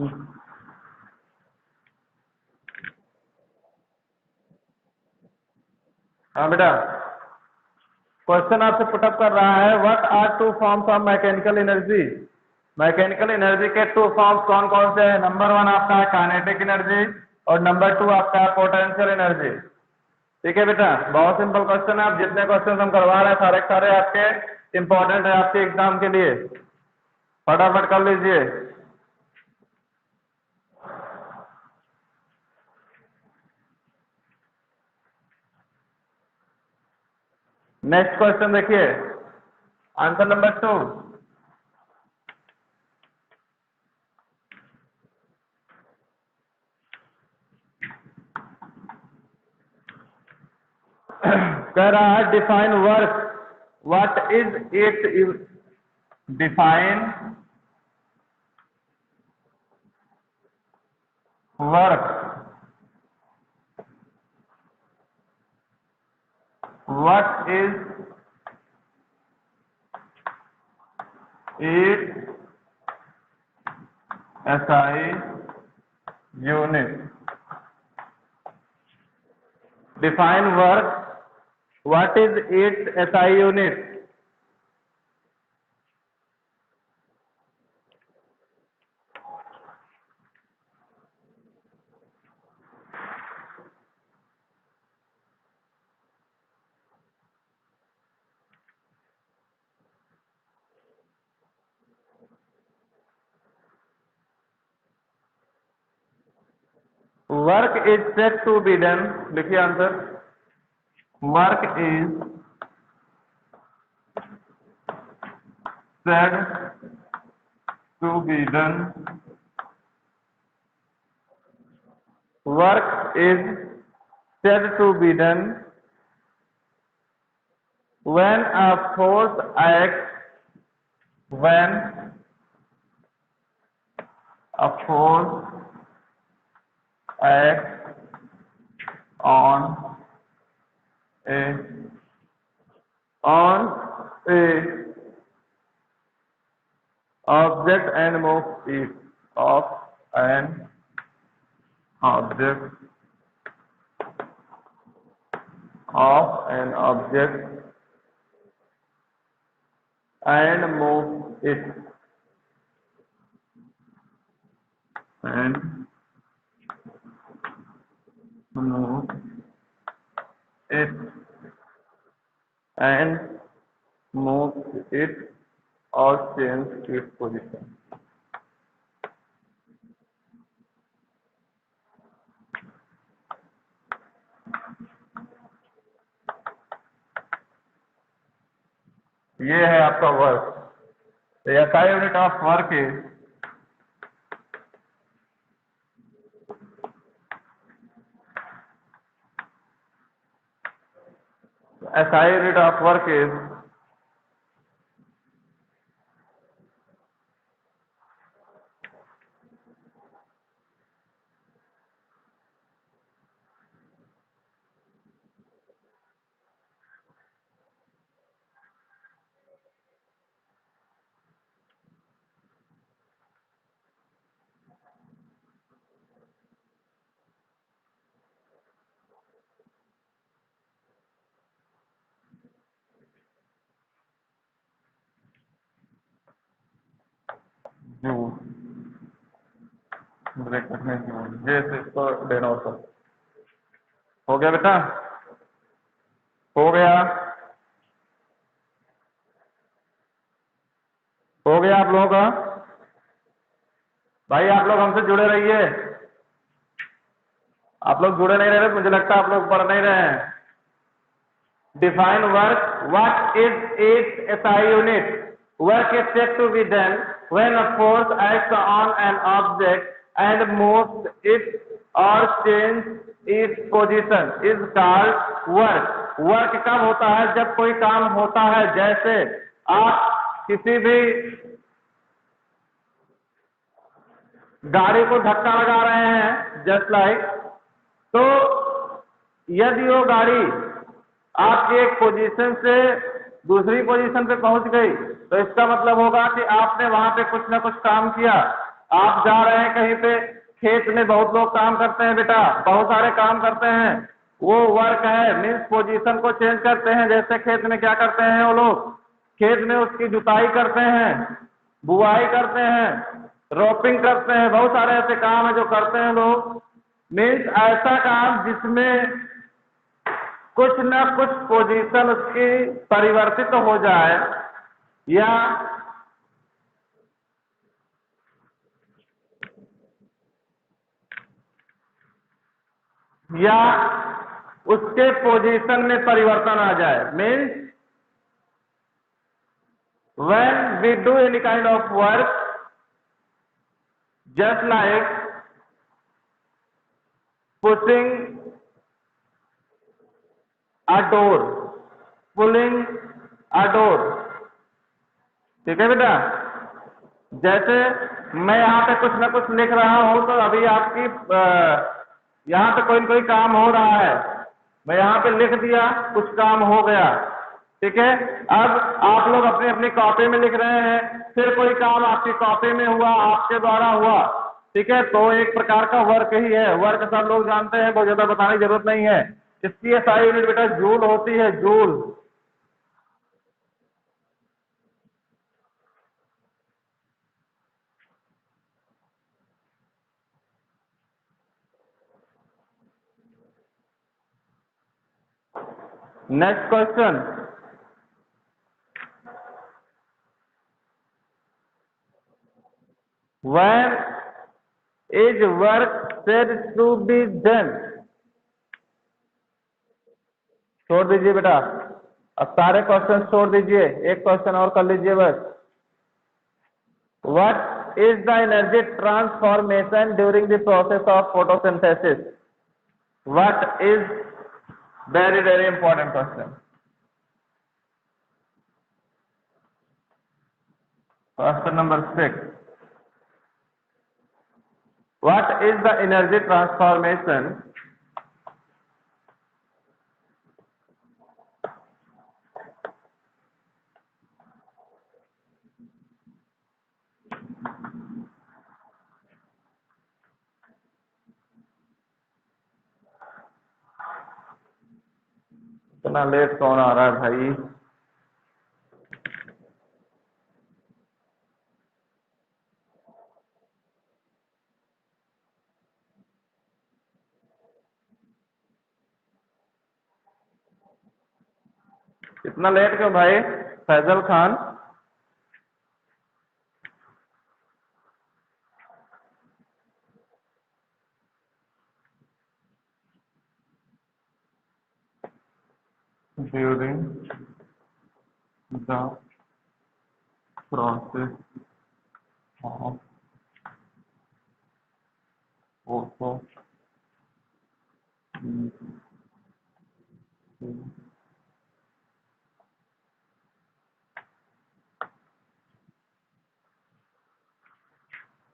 हाँ बेटा, क्वेश्चन आपसे पुटअप कर रहा है, what are two forms of mechanical energy. Mechanical energy के टू फॉर्म्स कौन कौन से हैं? नंबर 1 आपका है काइनेटिक एनर्जी और नंबर 2 आपका है पोटेंशियल एनर्जी। ठीक है बेटा, बहुत सिंपल क्वेश्चन है। आप जितने क्वेश्चन हम करवा रहे हैं सारे सारे आपके इंपॉर्टेंट है आपके एग्जाम के लिए, फटाफट कर लीजिए। नेक्स्ट क्वेश्चन देखिए, आंसर नंबर 2। कह रहा है define work, what is it, define work, what is it SI unit. Define work, what is it SI unit. Work is said to be done, लिखिए answer. Work is said to be done, work is said to be done when a force acts, when a force acts on a object and moves it of an object and moves it and moves it and moves it or change its position। ये है आपका work. SI unit of work is SI unit of work is joule, bracket में joule, जैसे इसको लेना होता। हो गया बेटा, हो गया, हो गया आप लोगों का। भाई आप लोग हमसे जुड़े रहिए, आप लोग जुड़े नहीं रह रहे, मुझे लगता है आप लोग पढ़ नहीं रहे हैं। Define work, what is it SI unit. Work is said to be done when a force acts on an object and moves it और change its position is called work. Work कब होता है? जब कोई काम होता है, जैसे आप किसी भी गाड़ी को धक्का लगा रहे हैं, जस्ट लाइक, तो यदि वो गाड़ी आपकी एक पोजीशन से दूसरी पोजीशन पे पहुंच गई, तो इसका मतलब होगा कि आपने वहां पे कुछ ना कुछ काम किया। आप जा रहे हैं कहीं पे, खेत में बहुत लोग काम करते हैं बेटा, बहुत सारे काम करते हैं, वो वर्क है, मीन्स पोजीशन को चेंज करते हैं। जैसे खेत में क्या करते हैं वो लोग, खेत में उसकी जुताई करते हैं, बुआई करते हैं, रोपिंग करते हैं, बहुत सारे ऐसे काम है जो करते हैं लोग। मीन्स ऐसा काम जिसमें कुछ न कुछ पोजीशन उसकी परिवर्तित हो जाए, या उसके पोजीशन में परिवर्तन आ जाए। Means when we do any kind of work, just like pushing a door, pulling a door, ठीक है बेटा। जैसे मैं यहाँ पे कुछ ना कुछ लिख रहा हूं, तो अभी आपकी यहाँ पे कोई कोई काम हो रहा है, मैं यहाँ पे लिख दिया, कुछ काम हो गया, ठीक है। अब आप लोग अपनी अपनी कॉपी में लिख रहे हैं, फिर कोई काम आपकी कॉपी में हुआ, आपके द्वारा हुआ, ठीक है। तो एक प्रकार का वर्क ही है, वर्क सब लोग जानते हैं, बहुत ज्यादा बताने की जरूरत नहीं है। इसकी SI यूनिट बेटा जूल होती है, joule. Next question, when is work said to be done? छोड़ दीजिए बेटा, अब सारे क्वेश्चन छोड़ दीजिए, एक क्वेश्चन और कर लीजिए बस। What is the energy transformation during the process of photosynthesis? What is, very very important question. Question number 6. What is the energy transformation इतना लेट कौन आ रहा है भाई? इतना लेट क्यों भाई? Faisal Khan, during the process of photo,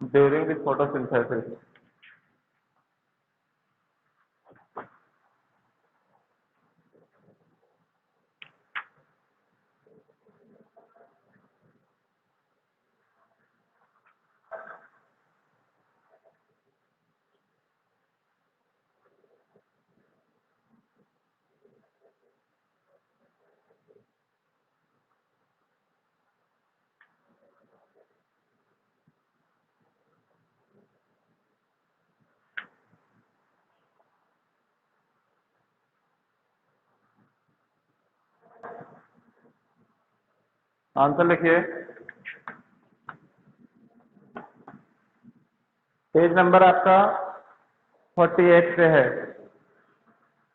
during the photosynthesis. Answer लिखिए, पेज नंबर आपका 48 पे है।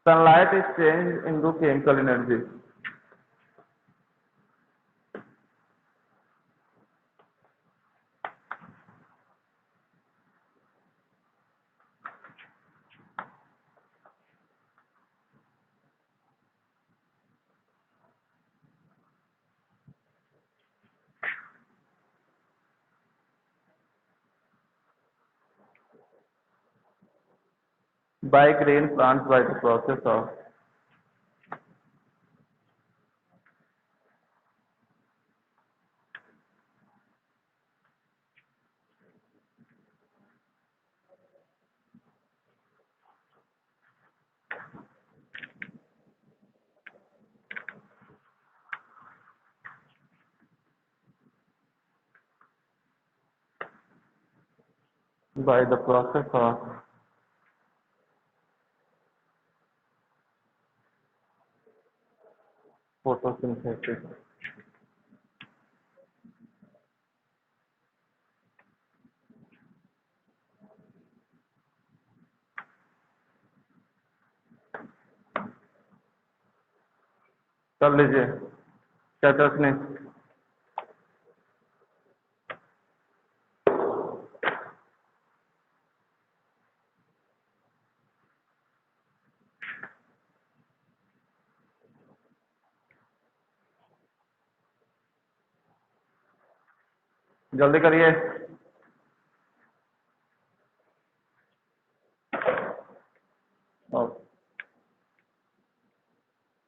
Sunlight is change into chemical energy. by green plants by the process of by the process of photosynthesis. कर लीजिए चतुर्थनी। जल्दी करिए।